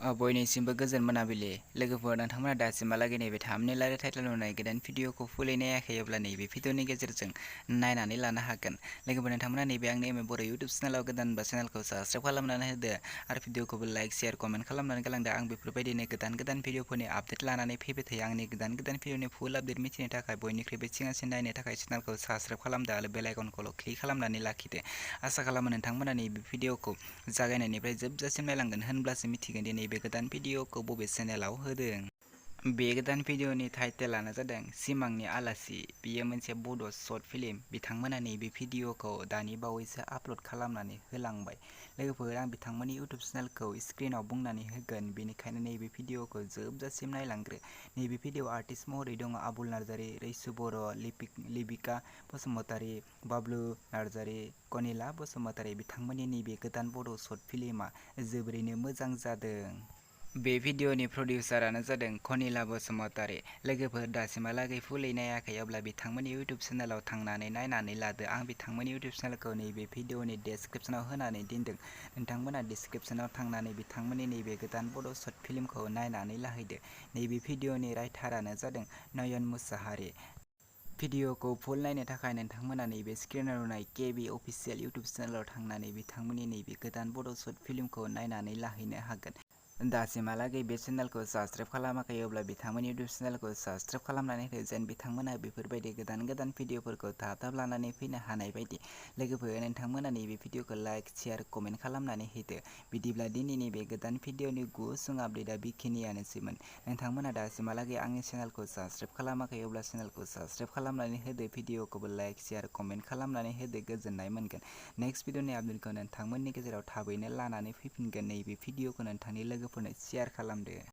बयनिसिमबो गोजोन मोनाबिलि लोगोफोर नोंथांमोना दासिमहालागै नैबे थामनेल आरो टाइटेल नुनाय गोदान भिडिअखौ फुलै नायाखैब्ला नैबे भिडिअनि गेजेरजों नायनानै लानो हागोन। लोगोफोर नोंथांमोना नैबे आंनि बर' इउटुब चेनेलाव गोदानबा चेनेलखौ साबस्क्राइब खालामनानै होदो आरो भिडिअखौबो लाइक शेयार कमेन्ट खालामनानै गालांदो। आं बेफोरबायदिनो गोदान भिडिअफोरनि आपडेट लानानै फैबाय थायो। आंनि गोदान भिडिअनि फुल आपडेट मिथिनो थाखाय बयनिख्रुइबो सिगांसिन नायनो थाखाय चेनेलखौ साबस्क्राइब खालामदो आरो बेल आइकनखौल' क्लिक खालामनानै लाखिदो। आसा खालामो नोंथांमोना नैबे भिडिअखौ जागायनायनिफ्राय जोबजासिम नायलांगोन, होनब्लासो मिथिगोन दि नैबे गोदान भिडिअखौ बबे चेनेलाव होदों। बे गोदान भिडिअनि टाइटेलानो जादों सिमांनि आलासि। बेयो मोनसे बड' शर्ट फिल्म। बिथांमोना नैबे भिडिअखौ दानि बावैसो आपल'ड खालामनानै होलांबाय। लोगोफोर आं बिथांमोननि इउटुब चेनेलखौ स्क्रिनाव बुंनानै होगोन, बेनिखायनो नैबे भिडिअखौ जोबजासिम नायलांग्रो। नैबे भिडिअ आर्टिस्ट महरै दङ आबुल नार्जारि, रैसु बर', लिपिका बसुमतारी, बाबलु नार्जारि, कनिला बसुमतारी। बिथांमोननि नैबे गोदान बड' शर्ट फिल्मआ जोबोरैनो मोजां जादों। बे भिडिअनि प्रडिउसारानो जादों कनिला बसुमतारी। लोगोफोर दासिमहालागै फुलै नायाखै अब्ला बिथांमोननि इउटुब चेनेलाव थांनानै नायनानै लादो। आं बिथांमोननि इउटुब चेनेलखौ नैबे भिडिअनि डेसक्रिपसनाव होनानै दोनदों। नोंथांमोना डेसक्रिपसनाव थांनानै बिथांमोननि नैबे गोदान बड' शर्ट फिल्मखौ नायनानै लाहैदो। नैबे भिडिअनि राइटारानो जादों नयन मुसाहारि। भिडिअखौ फुल नायनो थाखाय नोंथांमोना नैबे स्क्रिनाव नुनाय केबि अफिसियेल इउटुब चेनेलाव थांनानै बिथांमोननि नैबे गोदान बड' शर्ट फिल्मखौ नायनानै लाहैनो हागोन। दासिमहालागै बे चेनेलखौ साबस्क्राइब खालामाखै अब्ला बिथांमोननि इउटुब चेनेलखौ साबस्क्राइब खालामनानै हो, जेन बिथांमोना बेफोरबायदि गोदान भिडिअफोरखौ थाब लानानै फैनो हानाय बायदि। लोगोफोर नोंथांमोना नैबे भिडिअखौ लाइक शेयार कमेन्ट खालामनानै होदो। बिदिब्ला दिनैनि बे गोदान भिडिअनि गुसुं आपडेटआ बेखिनियानोसैमोन। नोंथांमोना दासिमहालागै आंनि चेनेलखौ साबस्क्राइब खालामाखै अब्ला चेनेलखौ साबस्क्राइब खालामनानै होदो, भिडिअखौबो लाइक शेयार कमेन्ट खालामनानै होदो, गोजोननाय मोनगोन। नेक्स्ट भिडिअनि आपडेटखौ नोंथांमोननि गेजेराव थाबैनो लानानै फैफिनगोन। नैबे भिडिअखौ नोंथांनि लोगोफोरनो शेयार खालामदो।